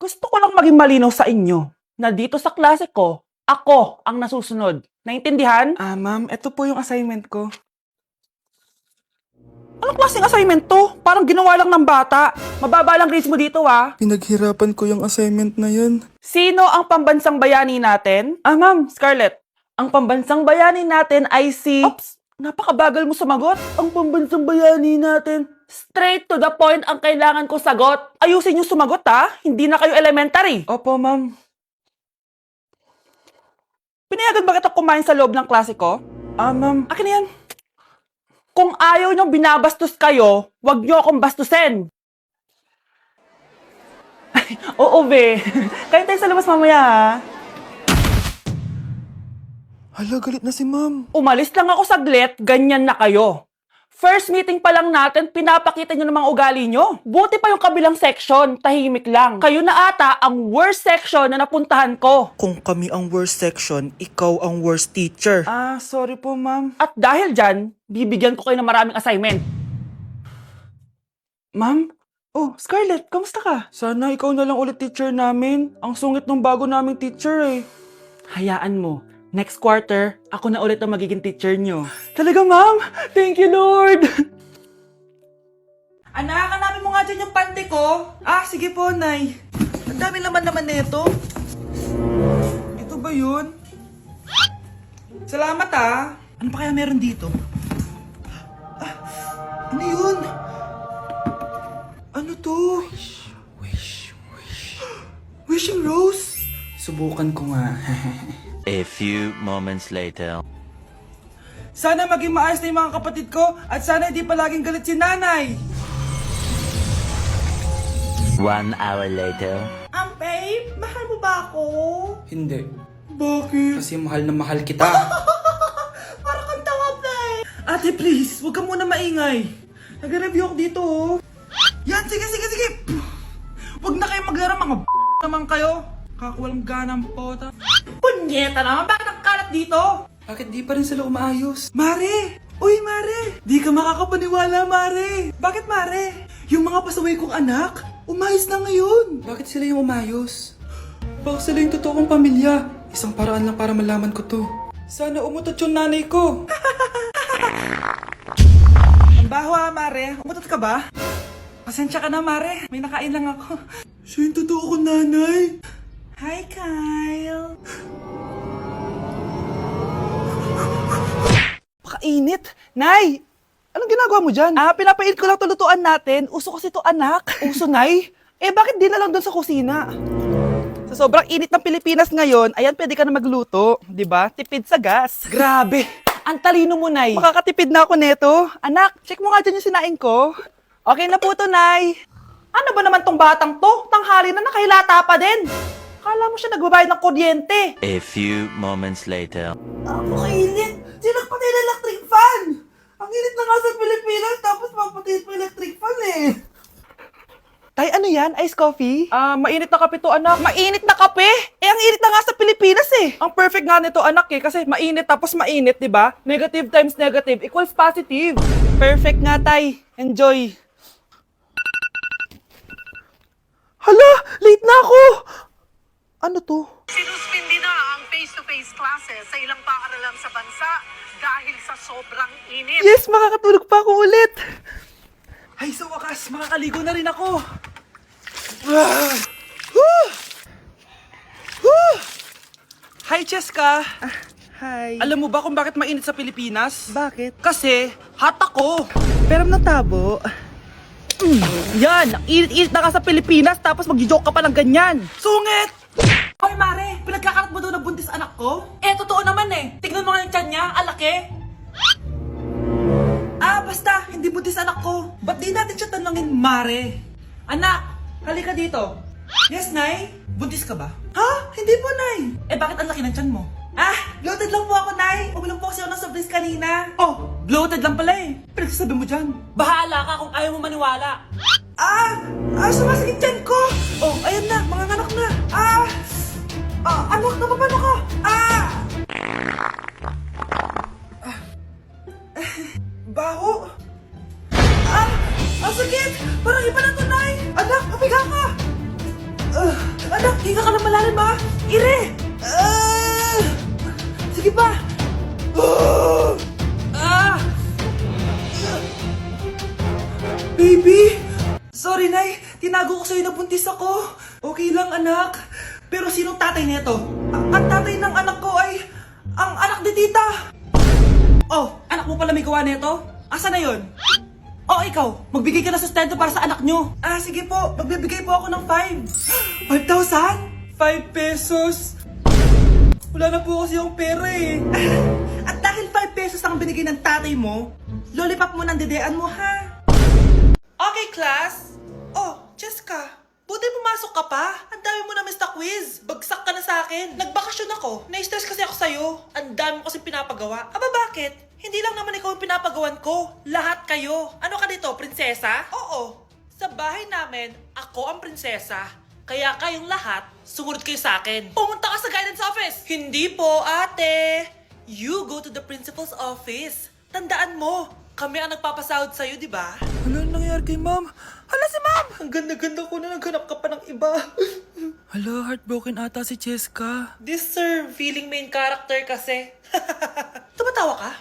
Gusto ko lang maging malinaw sa inyo na dito sa klase ko, ako ang nasusunod. Naintindihan? Ma'am, ito po yung assignment ko. Anong klaseng assignment to? Parang ginawa lang ng bata. Mababa lang grades mo dito, ha? Pinaghirapan ko yung assignment na yun. Sino ang pambansang bayani natin? Ma'am, Scarlett. Ang pambansang bayani natin ay si... Oops! Napakabagal mo sumagot. Ang pambansang bayani natin. Straight to the point ang kailangan ko sagot. Ayusin yung sumagot, ha? Hindi na kayo elementary. Opo, ma'am. Pinayagan ba kita kumain sa loob ng klase ko? Ma'am. Akin na yan. Kung ayaw niyong binabastos kayo, wag niyo akong bastusin. Ay, oo, be. Kain tayo sa labas mamaya, ha? Hala, galit na si ma'am. Umalis lang ako saglit, ganyan na kayo. First meeting pa lang natin, pinapakita nyo ng mga ugali nyo. Buti pa yung kabilang section, tahimik lang. Kayo na ata ang worst section na napuntahan ko. Kung kami ang worst section, ikaw ang worst teacher. Sorry po, ma'am. At dahil dyan, bibigyan ko kayo ng maraming assignment. Ma'am? Oh, Scarlett, kamusta ka? Sana ikaw na lang ulit teacher namin. Ang sungit ng bago naming teacher eh. Hayaan mo, next quarter, ako na ulit ang magiging teacher nyo. Talaga, ma'am? Thank you, Lord! Anak, hanapin mo nga dyan yung pante ko. Sige po, Nay. Ang dami naman nito. Ito ba yun? Salamat, ah. Ano pa kaya meron dito? Ano yun? Ano to? Wishing Rose? Subukan ko nga. A few moments later. Sana maging maayos na yung mga kapatid ko at sana hindi palaging galit si nanay. 1 hour later. Babe, mahal mo ba ako? Hindi. Bakit? Kasi mahal na mahal kita. Parang kang tawa, babe. Ate, please, huwag ka muna maingay. Nag-review ako dito, oh. Yan, sige. Huwag na kayo maglaro, mga naman kayo. Kakawalang ganang pota. Punyeta naman, bakit ang kalat dito? Bakit di pa rin sila umaayos? Mare! Uy, Mare! Di ka makakapaniwala, Mare! Bakit, Mare? Yung mga pasaway kong anak, umayos na ngayon. Bakit sila yung umayos? Baka sila yung totoong pamilya. Isang paraan lang para malaman ko to. Sana umutot yung nanay ko. Ang baho, Mare. Umutot ka ba? Pasensya ka na, Mare. May nakain lang ako. Siya yung totoo kong nanay. Hi, Kyle. Pakainit. Nay, anong ginagawa mo dyan? Pinapainit ko lang to lutuan natin. Uso kasi to, anak. Uso, Nay? Bakit di na lang doon sa kusina? Sa sobrang init ng Pilipinas ngayon, ayan, pwede ka na magluto. Di ba? Tipid sa gas. Grabe. Ang talino mo, Nay. Makakatipid na ako neto. Anak, check mo nga dyan yung sinaing ko. Okay na po to, Nay. Ano ba naman tong batang to? Tanghali na nakahilata pa din. Kala mo siya nagbabayad ng kuryente. A few moments later. Ang init! Sinagpatay na electric fan! Ang init na nga sa Pilipinas, tapos papatayin pa electric fan eh. Tay, ano yan? Ice coffee? Mainit na kape to, anak. Mainit na kape? Ang init na nga sa Pilipinas eh. Ang perfect nga nito, anak eh, kasi mainit tapos mainit, di ba? Negative times negative equals positive. Perfect nga, Tay. Enjoy. Hala! Late na ako! Ano to? Sinuspindi na ang face-to-face classes sa ilang paaralan sa bansa dahil sa sobrang init. Yes, makakatulog pa ako ulit. Ay, sa wakas, makakaligo na rin ako. Hi, Cheska. Hi. Alam mo ba kung bakit mainit sa Pilipinas? Bakit? Kasi, hot ako. Pero ng tabo. Yan! Ang init-init na ka sa Pilipinas tapos mag-joke ka pa ng ganyan. Sungit! Hoy, Mare, pinagkakalat mo daw na buntis anak ko? Totoo naman eh. Tignan mo nga yung tiyan niya, alaki. Basta, hindi buntis anak ko. Ba't di natin siya tanongin, Mare? Anak, halika dito. Yes, Nay? Buntis ka ba? Ha? Hindi po, Nay. Bakit ang laki ng tiyan mo? Bloated lang po ako, Nay. Uminom po kasi ako ng soft drinks kanina. Oh, bloated lang pala eh. Pinagsasabi mo dyan. Bahala ka kung ayaw mo maniwala. Sumasakit tiyan ko. Oh, ayan na, mga anak na. Anak, napapano ka? Baho. Ang sakit. Parang iba na to, Nay. Anak, pabiga ka. Anak, hinga ka na malalim ha! Ire! Sige pa! Baby! Sorry, Nay. Tinago ko sa'yo na buntis ako. Okay lang, anak. Pero sinong tatay nito? Ang tatay ng anak ko ay ang anak ni tita. Oh, anak mo pala may gawa nito? Asa na yon? Oh, ikaw, magbigay ka na sustento para sa anak nyo. Sige po, magbibigay po ako ng 5. 5,000? 5 pesos? Wala na po kasi yung pera eh. At dahil 5 pesos ang binigay ng tatay mo, lollipop mo ng dedean mo ha. Okay, class. Oh, Jessica, buti pumasok ka pa. Ang dami mo na miss na quiz. Bagsak ka na sa akin. Nagbakasyon ako. Na-stress kasi ako sa'yo. Ang dami mo kasi pinapagawa. Aba, bakit? Hindi lang naman ikaw yung pinapagawan ko. Lahat kayo. Ano ka dito, prinsesa? Oo. Sa bahay namin, ako ang prinsesa. Kaya kayong lahat, sumunod kayo sa akin. Pumunta ka sa guidance office. Hindi po, ate. You go to the principal's office. Tandaan mo, kami ang nagpapasahod sa'yo, di ba? Ano nangyari kay ma'am? Hala si ma'am! Ang ganda-ganda ko na naghanap ka pa ng iba. Hala, heartbroken ata si Cheska. This sir, feeling main character kasi. Tumatawa ka?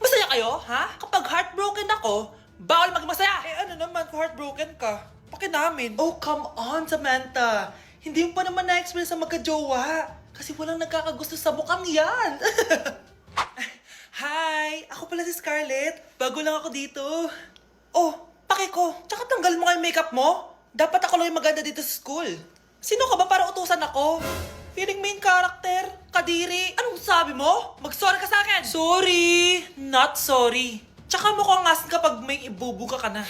Masaya kayo, ha? Kapag heartbroken ako, bawal maging masaya. Ano naman kung heartbroken ka? Pakinamin. Oh, come on, Samantha. Hindi mo pa naman na-experience sa magka-jowa. Kasi walang nagkakagusto sa mukhang yan. Hi! Ako pala si Scarlett. Bago lang ako dito. Oh, pake ko. Tsaka tanggal mo nga yung makeup mo. Dapat ako lang yung maganda dito sa school. Sino ka ba para utusan ako? Feeling main character? Kadiri? Anong sabi mo? Mag-sorry ka sa akin! Sorry! Not sorry. Tsaka mukhang asin kapag may ibubuga ka na.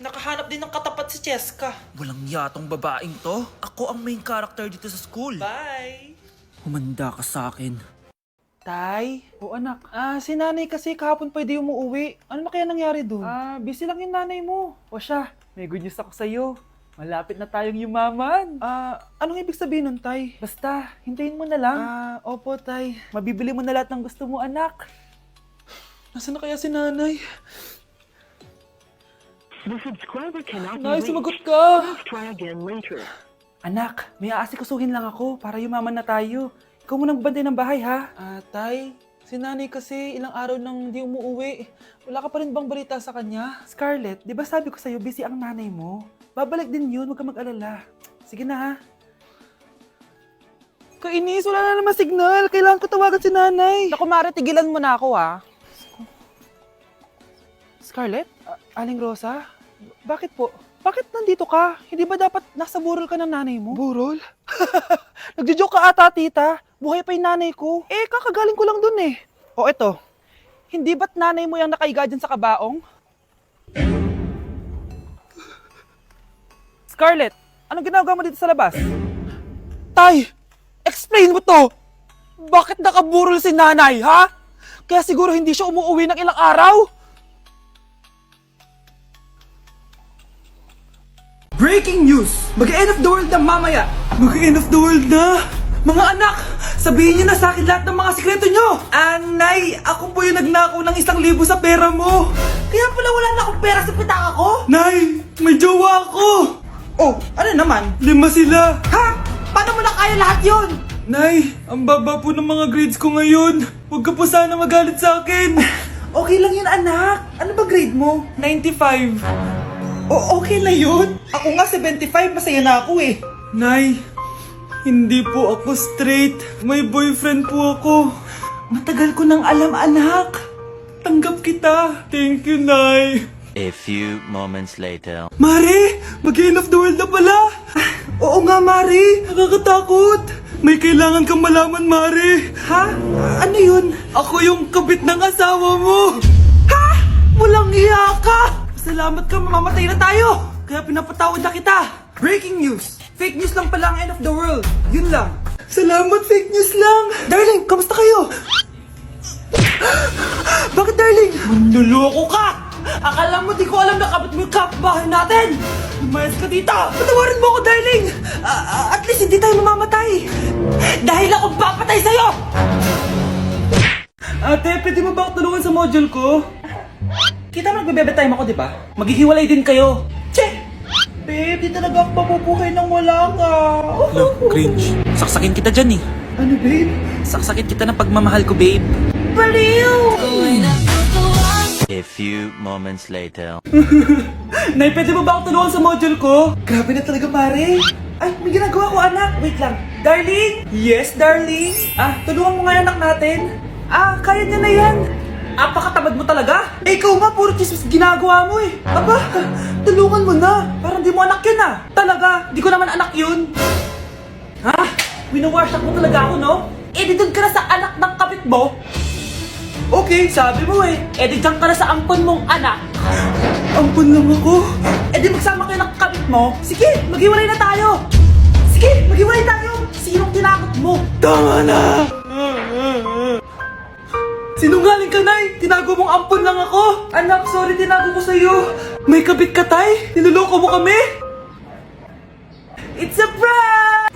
Nakahanap din ng katapat si Cheska. Walang yatong babaeng to. Ako ang main character dito sa school. Bye! Humanda ka sa akin. Tay? O anak, si nanay kasi kahapon pwede umuwi. Ano na kaya nangyari doon? Busy lang yung nanay mo. O siya, may good news ako sa'yo. Malapit na tayong yumaman. Anong ibig sabihin nun, Tay? Basta, hintayin mo na lang. Opo, Tay. Mabibili mo na lahat ng gusto mo, anak. Nasaan na kaya si nanay? The subscriber cannot be Nay, reached. sumagot ka! Please try again later. Anak, may aasikasuhin lang ako para yumaman na tayo. Ikaw munang bantay ng bahay, ha? Tay, si nanay kasi ilang araw nang di umuwi. Wala ka pa rin bang balita sa kanya? Scarlett, di ba sabi ko sa'yo, busy ang nanay mo? Babalik din yun, huwag ka mag-alala. Sige na, ha? Kainis, wala na naman signal. Kailangan ko tawagan si nanay. Naku, Mare, tigilan mo na ako, ha? Scarlett? Aling Rosa? Bakit po? Bakit nandito ka? Hindi ba dapat nasa burol ka ng nanay mo? Burol? Nagjo-joke ka ata, tita. Buhay pa yung nanay ko. Kakagaling ko lang dun eh. O eto, hindi ba't nanay mo yung nakaiga dyan sa kabaong? Scarlett, anong ginagawa mo dito sa labas? Tay, explain mo to! Bakit nakaburol si nanay, ha? Kaya siguro hindi siya umuwi ng ilang araw? Breaking news! Mag-end of the world na mamaya! Mag-end of the world na! Mga anak! Sabihin niyo na sa akin lahat ng mga sikreto niyo! Nay, ako po yung nagnakaw ng 1,000 sa pera mo! Kaya pala wala na akong pera sa pitaka ko? Nay, may jowa ako! Oh, ano naman? 5 sila! Ha? Paano mo na kaya lahat yon? Nay, ang baba po ng mga grades ko ngayon. Huwag ka po sana magalit sa akin. Okay lang yun, anak. Ano ba grade mo? 95. Okay na yun. Ako nga 75, masaya na ako eh. Nay, hindi po ako straight. May boyfriend po ako. Matagal ko nang alam, anak. Tanggap kita. Thank you, Nay. A few moments later. Mare, mag-end of the world na pala. Oo nga, Mare. Nakakatakot. May kailangan kang malaman, Mare. Ha? Ano yun? Ako yung kabit ng asawa mo. Ha? Walang iya ka. Salamat ka, mamamatay na tayo. Kaya pinapatawad na kita. Breaking news. Fake news lang pala ang end of the world. Yun lang. Salamat, fake news lang. Darling, kamusta kayo? Bakit, darling? Manluloko ka! Akala mo di ko alam na kapit mo yung kapbahay natin! Lumayas ka dito! Patawarin mo ako, darling! At least hindi tayo mamamatay! Dahil ako papatay sa'yo! Ate, pwede mo ba ako tulungan sa module ko? Kita mo nagbe-bebe time ako, di ba? Maghihiwalay din kayo. Che! Babe, di talaga ako mabubuhay nang wala ka. Look, cringe. Saksakin kita dyan eh. Ano, babe? Saksakin kita ng pagmamahal ko, babe. Baliw! A few moments later. Nay, pwede mo ba akong tulungan sa module ko? Grabe na talaga, pare. Ay, may ginagawa ko, anak. Wait lang. Darling? Yes, darling? Tulungan mo nga yung anak natin. Kaya niya na yan. Apakatamad mo talaga. Eh, ikaw nga, puro chismis ginagawa mo eh. Aba, tulungan mo na. Parang di mo anak yun Talaga, di ko naman anak yun. Winawash mo talaga ako, no? Eh, di doon ka na sa anak ng kapit mo. Okay, sabi mo eh. Eh, di dyan ka na sa ampon mong anak. Ampon lang ako. Eh, di magsama kayo ng kapit mo. Sige, maghiwalay na tayo. Sige, maghiwalay tayo. Sinong tinakot mo? Tama na! Sinungaling ka, Nay! Tinago mong ampon lang ako! Anak, sorry, tinago ko sa'yo! May kabit ka, Tay? Niloloko mo kami? It's a prank!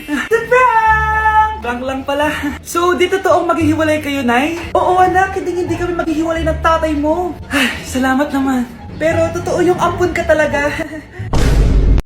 It's a prank! Prank lang pala. So, di totoong maghihiwalay kayo, Nay? Oo, anak, hindi kami maghihiwalay ng tatay mo. Ay, salamat naman. Pero totoo yung ampon ka talaga.